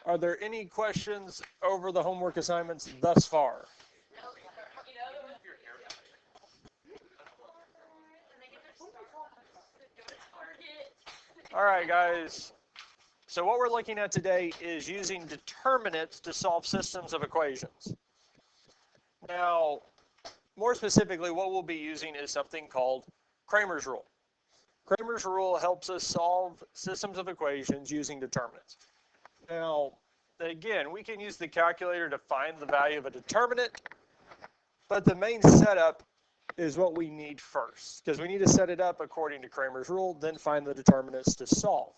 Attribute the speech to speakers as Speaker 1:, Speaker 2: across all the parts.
Speaker 1: Are there any questions over the homework assignments thus far? All right, guys. So what we're looking at today is using determinants to solve systems of equations. Now, more specifically, what we'll be using is something called Cramer's rule. Cramer's rule helps us solve systems of equations using determinants. Now, again, we can use the calculator to find the value of a determinant, but the main setup is what we need first, because we need to set it up according to Cramer's rule, then find the determinants to solve.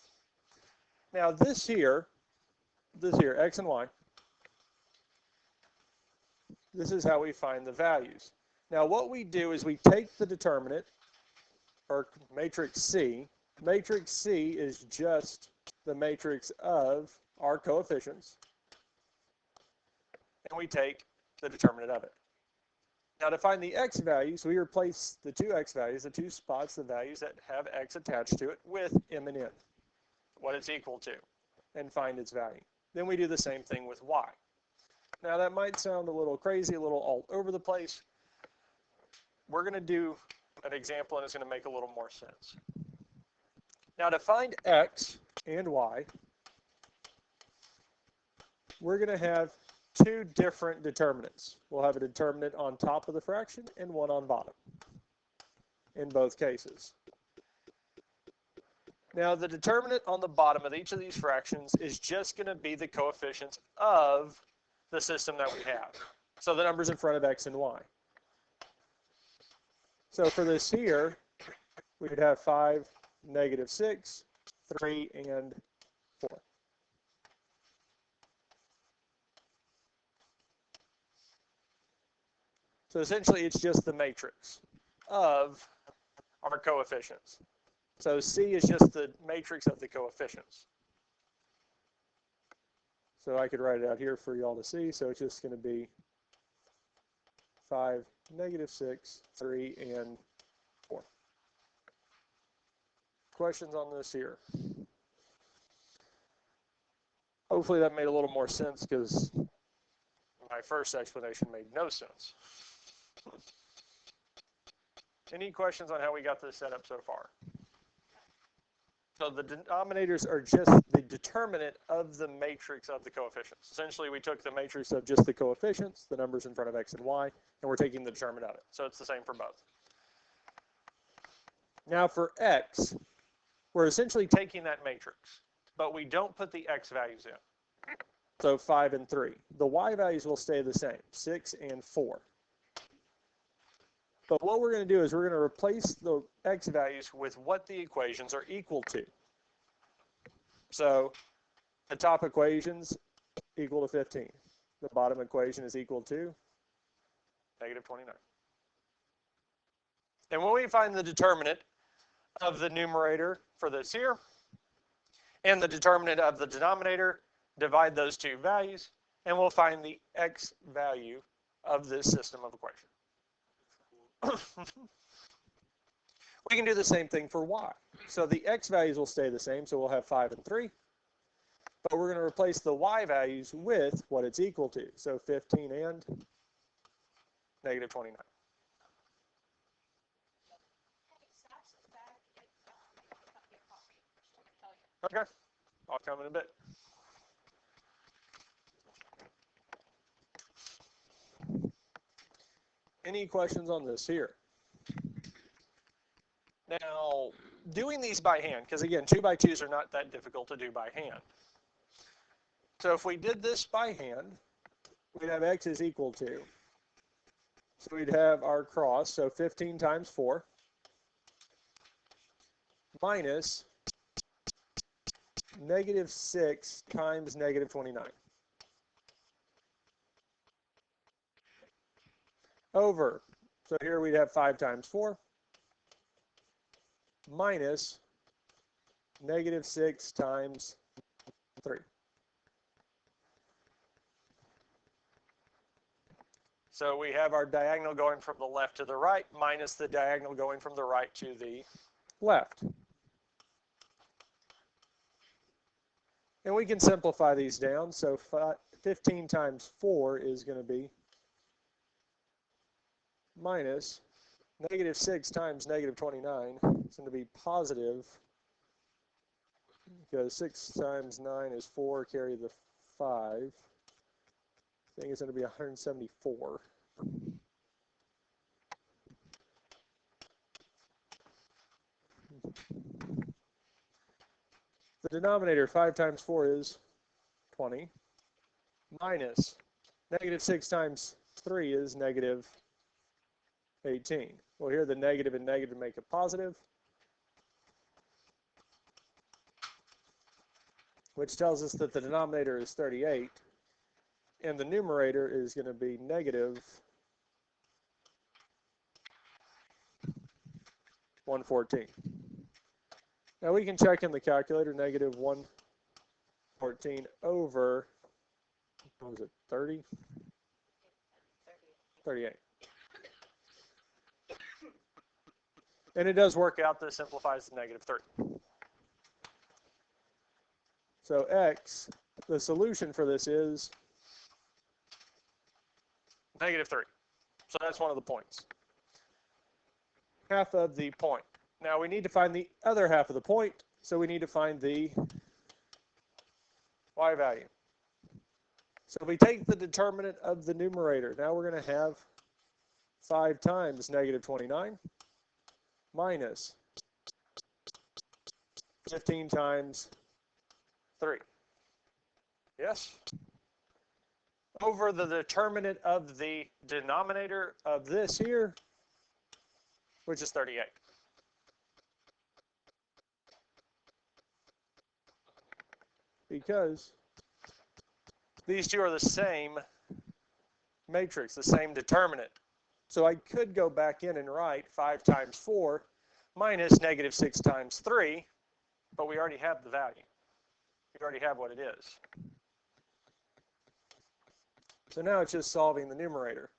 Speaker 1: Now, this here, x and y, this is how we find the values. Now, what we do is we take the determinant, or matrix C. Matrix C is just the matrix of our coefficients, and we take the determinant of it. Now, to find the x values, we replace the two x values, the two spots, the values that have x attached to it, with m and n, what it's equal to, and find its value. Then we do the same thing with y. Now, that might sound a little crazy, a little all over the place. We're going to do an example, and it's going to make a little more sense. Now, to find x and y, we're going to have two different determinants. We'll have a determinant on top of the fraction and one on bottom in both cases. Now, the determinant on the bottom of each of these fractions is just going to be the coefficients of the system that we have. So the numbers in front of x and y. So for this here, we would have 5, -6, 3, and 4. So essentially, it's just the matrix of our coefficients. So C is just the matrix of the coefficients. So I could write it out here for y'all to see. So it's just going to be 5, -6, 3, and 4. Questions on this here? Hopefully that made a little more sense, because my first explanation made no sense. Any questions on how we got this set up so far? So the denominators are just the determinant of the matrix of the coefficients. Essentially, we took the matrix of just the coefficients, the numbers in front of x and y, and we're taking the determinant of it. So it's the same for both. Now for x, we're essentially taking that matrix, but we don't put the x values in. So 5 and 3. The y values will stay the same, 6 and 4. But what we're going to do is we're going to replace the x values with what the equations are equal to. So the top equation's equal to 15. The bottom equation is equal to -29. And when we find the determinant of the numerator for this here and the determinant of the denominator, divide those two values, and we'll find the x value of this system of equations. We can do the same thing for y. So the x values will stay the same, so we'll have 5 and 3. But we're going to replace the y values with what it's equal to. So 15 and -29. Okay, I'll come in a bit. Any questions on this here? Now, doing these by hand, because again, 2 by 2s are not that difficult to do by hand. So if we did this by hand, we'd have x is equal to, so we'd have our cross, so 15 times 4, minus -6 times -29. Over, so here we'd have 5 times 4, minus -6 times 3. So we have our diagonal going from the left to the right, minus the diagonal going from the right to the left. And we can simplify these down. So 15 times 4 is going to be minus negative 6 times negative 29. It's going to be positive, because 6 times 9 is 4, carry the 5. I think it's going to be 174. The denominator, 5 times 4 is 20, minus negative 6 times 3 is negative 18. Well, here the negative and negative make it positive, which tells us that the denominator is 38, and the numerator is going to be negative 114. Now we can check in the calculator, negative 114 over, what was it, 30? 38. And it does work out. This simplifies to negative 30. So x, the solution for this is negative 3. So that's one of the points. Half of the point. Now we need to find the other half of the point, so we need to find the y value. So we take the determinant of the numerator. Now we're going to have 5 times negative 29 minus 15 times 3. Yes? Over the determinant of the denominator of this here, which is 38. Because these two are the same matrix, the same determinant. So I could go back in and write 5 times 4 minus negative 6 times 3, but we already have the value. We already have what it is. So now it's just solving the numerator.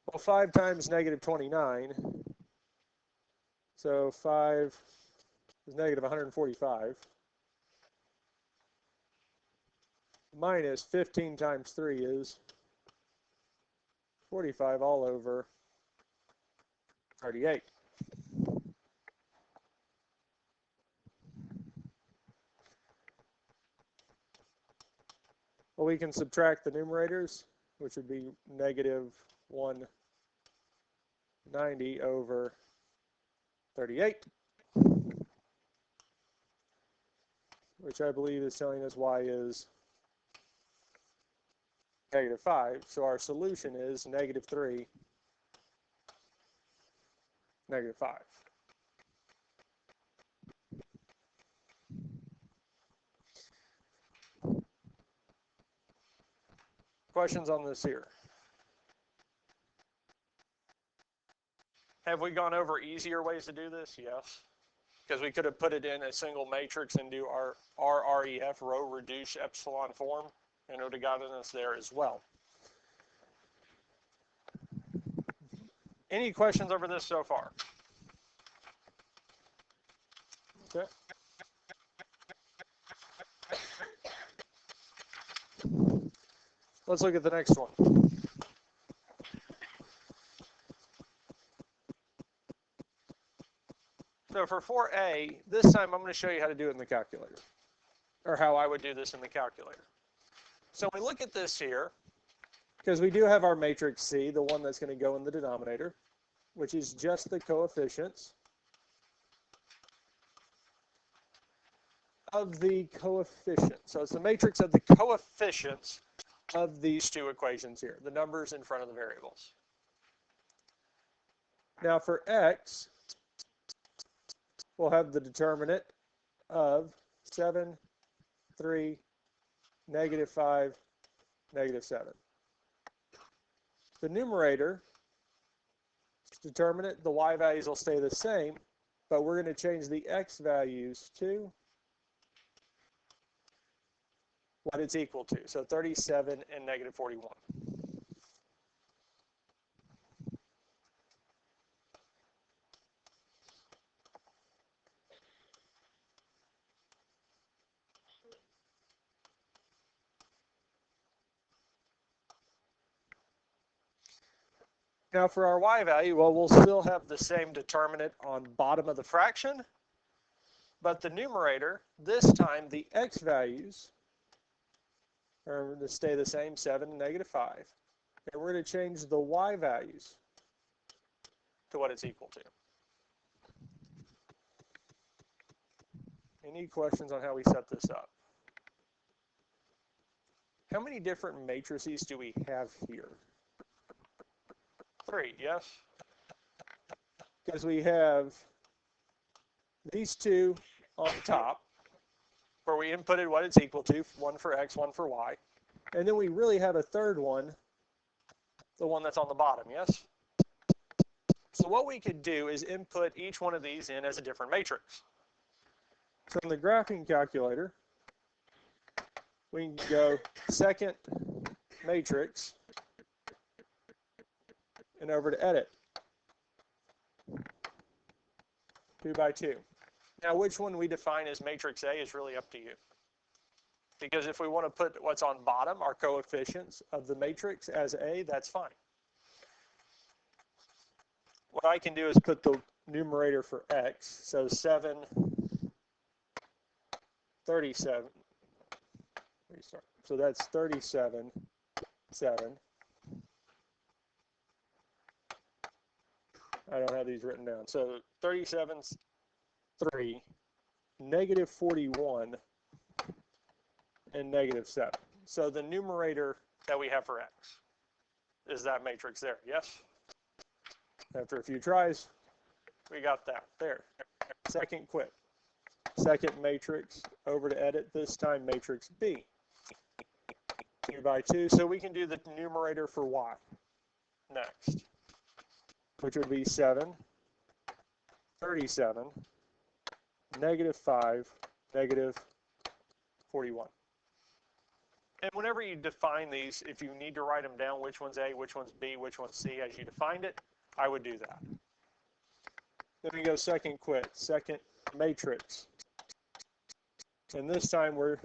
Speaker 1: Well, 5 times negative 29, so 5 is negative 145, minus 15 times 3 is 45 all over 38. Well, we can subtract the numerators, which would be negative 190 over 38, which I believe is telling us y is negative 5. So our solution is negative 3, negative 5. Questions on this here? Have we gone over easier ways to do this? Yes. Because we could have put it in a single matrix and do our RREF, row reduce epsilon form, and it would have gotten us there as well. Any questions over this so far? Okay. Let's look at the next one. So for 4a, this time I'm going to show you how to do it in the calculator, or how I would do this in the calculator. So we look at this here, because we do have our matrix C, the one that's going to go in the denominator, which is just the coefficients of the coefficients. So it's the matrix of the coefficients of these two equations here, the numbers in front of the variables. Now for x, we'll have the determinant of 7, 3, negative 5, negative 7. The numerator, determinant, the y values will stay the same, but we're going to change the x values to what it's equal to. So 37 and negative 41. Now for our y value, well, we'll still have the same determinant on bottom of the fraction, but the numerator, this time the x values are going to stay the same, 7 and -5. And we're going to change the y values to what it's equal to. Any questions on how we set this up? How many different matrices do we have here? 3, yes? Because we have these two on top, where we inputted what it's equal to, one for x, one for y. And then we really have a third one, the one that's on the bottom, yes? So what we could do is input each one of these in as a different matrix. So in the graphing calculator, we can go second matrix and over to edit. 2 by 2. Now which one we define as matrix A is really up to you. Because if we want to put what's on bottom, our coefficients of the matrix as A, that's fine. What I can do is put the numerator for x, so 7, 37. Restart. So that's 37, 7. I don't have these written down. So 37, 3, -41, and -7. So the numerator that we have for x is that matrix there, yes? After a few tries, we got that there. Second quit. Second matrix, over to edit, this time matrix B. 2 by 2, so we can do the numerator for y next, which would be 7, 37, -5, -41. And whenever you define these, if you need to write them down, which one's A, which one's B, which one's C, as you defined it, I would do that. Then we go second quit, second matrix. And this time we're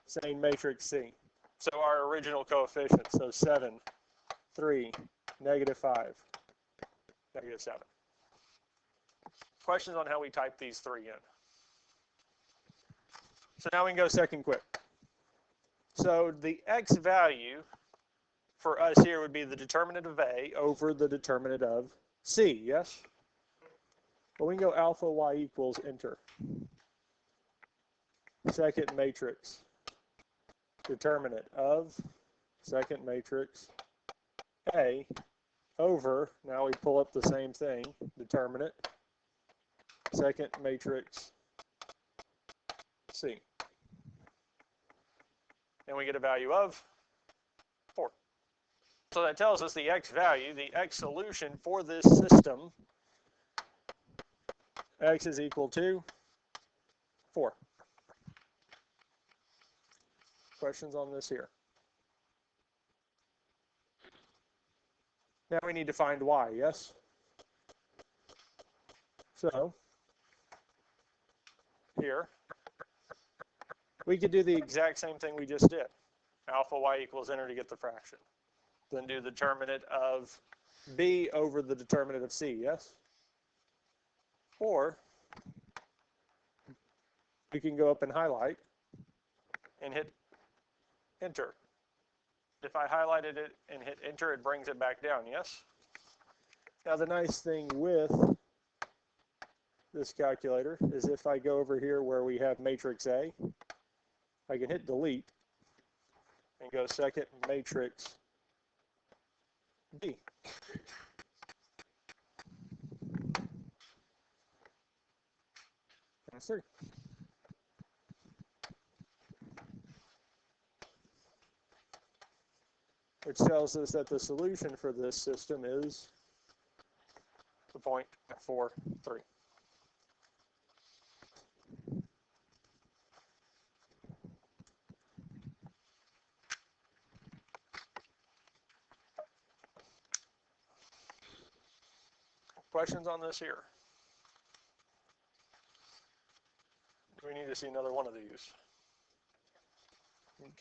Speaker 1: saying matrix C. So our original coefficients, so 7, 3, -5, -7. Questions on how we type these three in? So now we can go second quit. So the x value for us here would be the determinant of A over the determinant of C, yes? Well, we can go alpha y equals enter. Second matrix, determinant of second matrix A over, now we pull up the same thing, determinant, second matrix C. And we get a value of 4. So that tells us the x value, the x solution for this system, x is equal to 4. Questions on this here? Now we need to find y, yes? So, here, we could do the exact same thing we just did. Alpha y equals enter to get the fraction. Then do the determinant of B over the determinant of C, yes? Or, we can go up and highlight and hit enter. If I highlighted it and hit enter, it brings it back down, yes? Now the nice thing with this calculator is if I go over here where we have matrix A, I can hit delete and go second matrix B. That's 3. Which tells us that the solution for this system is the 0.43. Questions on this here? Do we need to see another one of these?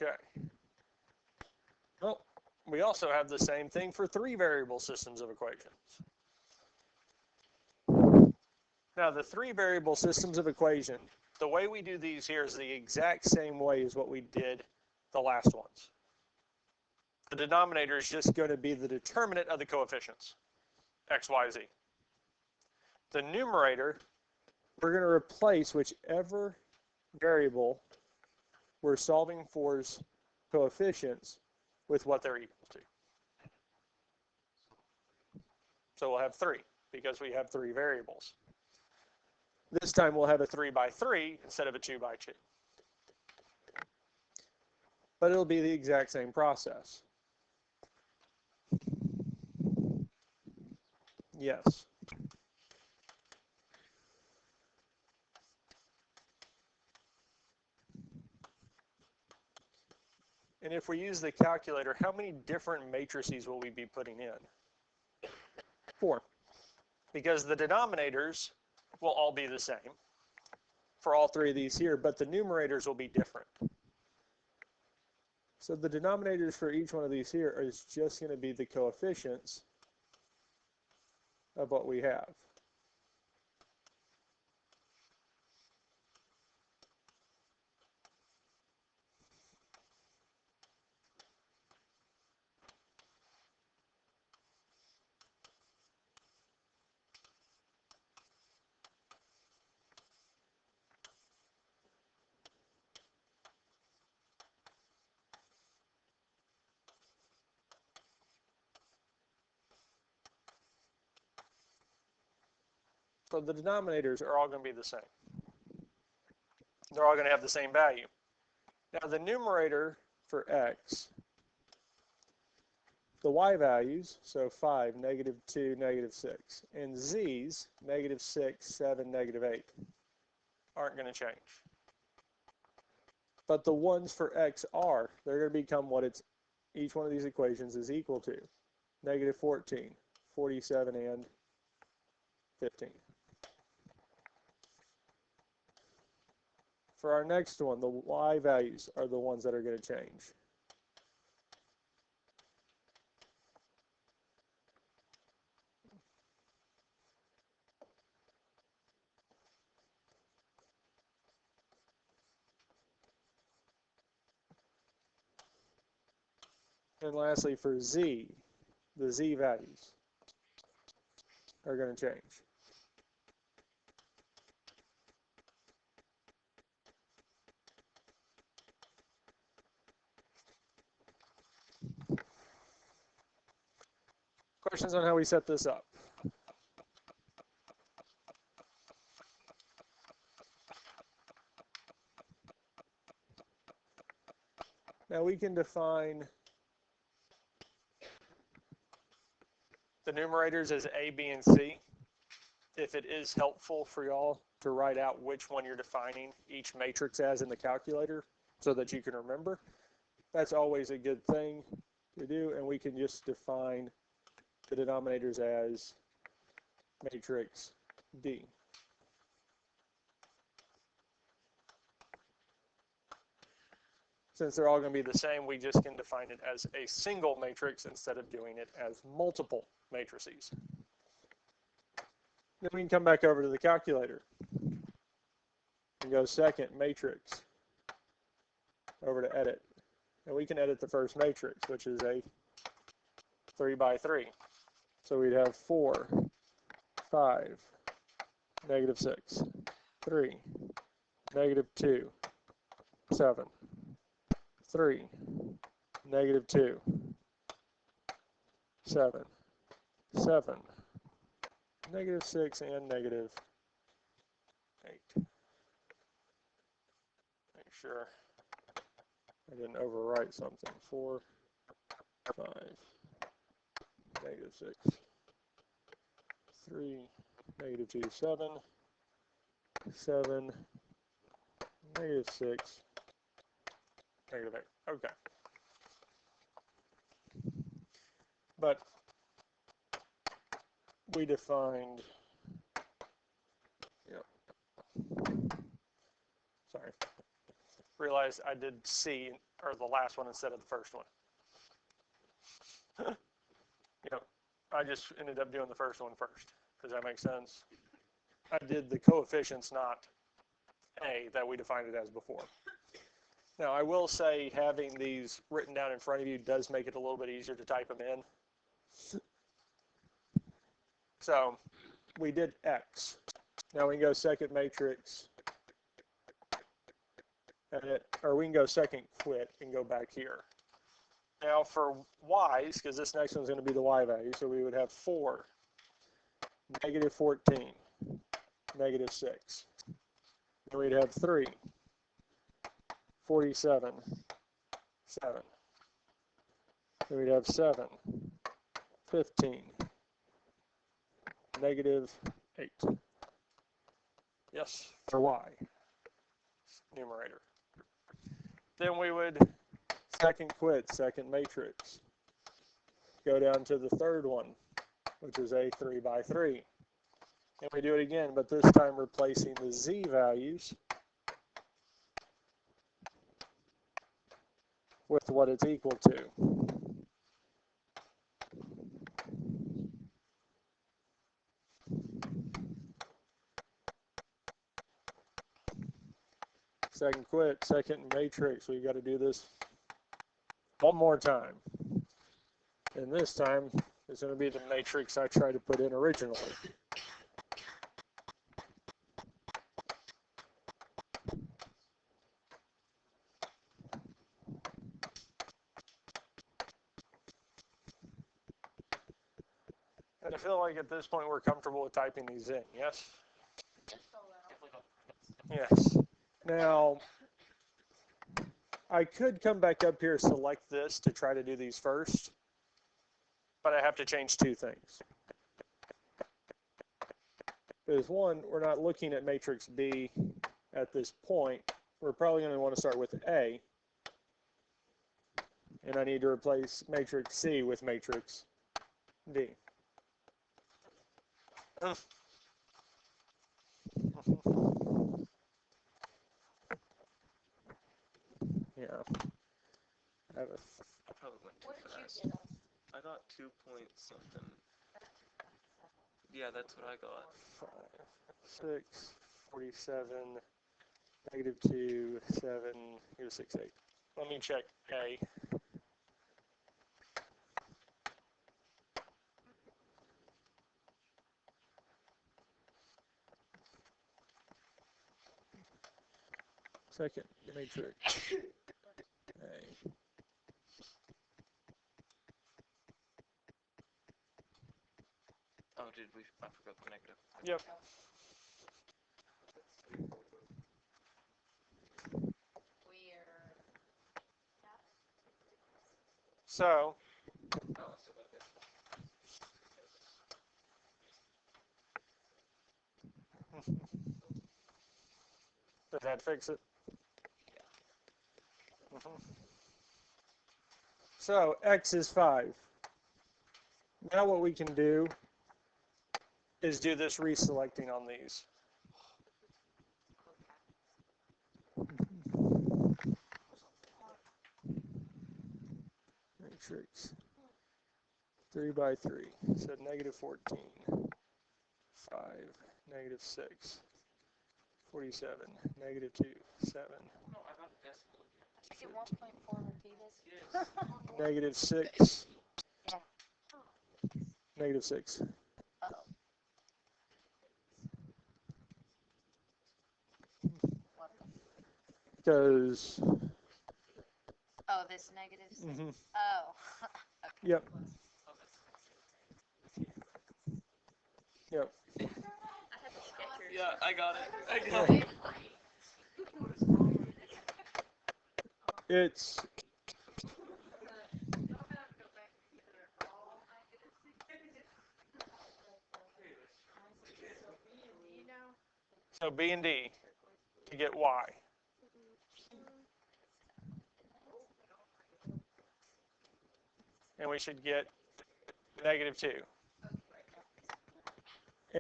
Speaker 1: Okay. Well, We also have the same thing for 3-variable systems of equations. Now, the 3-variable systems of equation, the way we do these here is the exact same way as what we did the last ones. The denominator is just going to be the determinant of the coefficients, x, y, z. The numerator, we're going to replace whichever variable we're solving for's coefficients with what they're equal to. So we'll have 3 because we have 3 variables. This time we'll have a 3 by 3 instead of a 2 by 2. But it'll be the exact same process. Yes. And if we use the calculator, how many different matrices will we be putting in? 4. Because the denominators will all be the same for all 3 of these here, but the numerators will be different. So the denominators for each one of these here is just going to be the coefficients of what we have. So the denominators are all going to be the same. They're all going to have the same value. Now the numerator for x, the y values, so 5, -2, -6, and z's, -6, 7, -8, aren't going to change. But the ones for x are, they're going to become what each one of these equations is equal to. -14, 47, and 15. For our next one, the y values are the ones that are going to change. And lastly, for z, the z values are going to change. Questions on how we set this up? Now we can define the numerators as a, b, and c. If it is helpful for y'all to write out which one you're defining each matrix as in the calculator so that you can remember, that's always a good thing to do, and we can just define the denominators as matrix D. Since they're all going to be the same, we just can define it as a single matrix instead of doing it as multiple matrices. Then we can come back over to the calculator and go second matrix over to edit. And we can edit the first matrix, which is a 3 by 3. So we'd have 4, 5, -6, 3, -2, 7, 3, -2, 7, 7, -6, and -8. Make sure I didn't overwrite something. 4, 5, -6, 3, -2, 7, 7, -6, -8. Okay. But we defined, sorry, realized I did C, or the last one instead of the first one. Yep, I just ended up doing the first one first. Does that make sense? I did the coefficients, not A, that we defined it as before. Now, I will say having these written down in front of you does make it a little bit easier to type them in. So we did X. Now we can go second matrix, edit, or we can go second quit and go back here. Now for Y's, because this next one's going to be the Y value, so we would have 4, negative 14, negative 6. Then we'd have 3, 47, 7. Then we'd have 7, 15, negative 8. Yes, for Y, numerator. Then we would second quit, second matrix. Go down to the third one, which is a 3 by 3. And we do it again, but this time replacing the Z values with what it's equal to. Second quit, second matrix. We've got to do this one more time. And this time is going to be the matrix I tried to put in originally. And I feel like at this point we're comfortable with typing these in, yes? Yes. Now, I could come back up here, select this to try to do these first, but I have to change two things. Because one, we're not looking at matrix B at this point. We're probably going to want to start with A, and I need to replace matrix C with matrix D. Yeah. I have a
Speaker 2: I probably went too fast. I got 2 point something. Yeah, that's what I got.
Speaker 1: 5, 6, 47, negative 2, 7, here's 6, 8. Let me check A. Second matrix A.
Speaker 2: Oh, did we? I forgot the negative.
Speaker 1: Yep. So, does that fix it? So, X is 5. Now what we can do is do this reselecting on these. Matrix 3 by 3. So negative 14, 5, negative 6, 47, negative 2, 7.
Speaker 3: Is it 1.4 repeated?
Speaker 1: Negative 6.
Speaker 3: Yeah.
Speaker 1: Negative 6.
Speaker 3: Uh-oh.
Speaker 1: Because.
Speaker 3: Oh, this negative 6?
Speaker 1: Mm-hmm.
Speaker 3: Oh. Okay.
Speaker 1: Yep. Yep.
Speaker 2: Yeah, I got it. I got it.
Speaker 1: It's. So B and D to get Y. And we should get negative 2.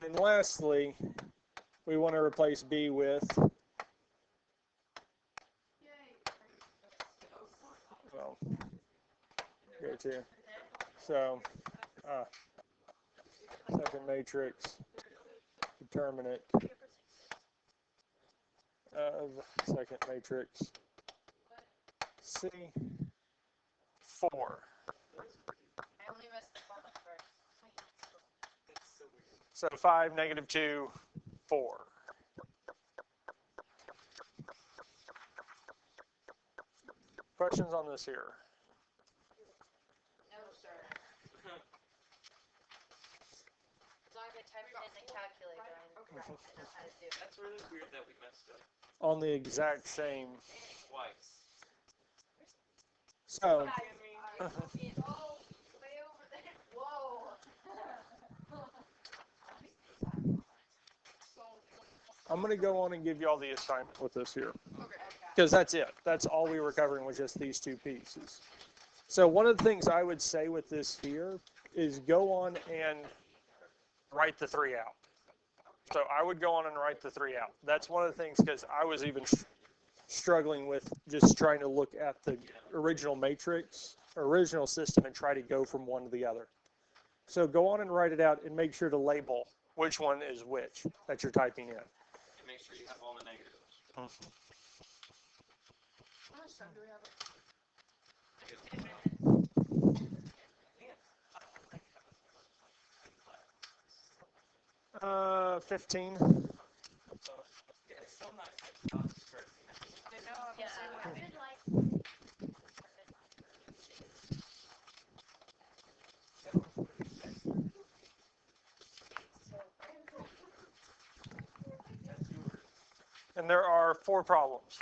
Speaker 1: And lastly, we want to replace B with, well, go to So, second matrix, determinant of second matrix C, 4.
Speaker 3: I only missed the bottom first.
Speaker 1: So 5, -2, 4. Questions on this here?
Speaker 3: No, sir. As long as I type it in the calculator, I know how to do it.
Speaker 2: That's really weird that we messed up
Speaker 1: On the exact same.
Speaker 2: twice.
Speaker 1: So,
Speaker 3: It's all way over there. Whoa.
Speaker 1: I'm going to go on and give you all the assignment with this here.
Speaker 3: Okay.
Speaker 1: Because that's it. That's all we were covering was just these two pieces. So one of the things I would say with this here is go on and write the 3 out. So I would go on and write the 3 out. That's one of the things because I was even struggling with just trying to look at the original matrix, original system, and try to go from one to the other. So go on and write it out and make sure to label which one is which that you're typing in.
Speaker 2: Make sure you have all the negatives.
Speaker 3: How much time do we have?
Speaker 1: 15.
Speaker 2: Yeah, it's so nice. I know.
Speaker 3: Yeah, I've been like.
Speaker 1: And there are 4 problems.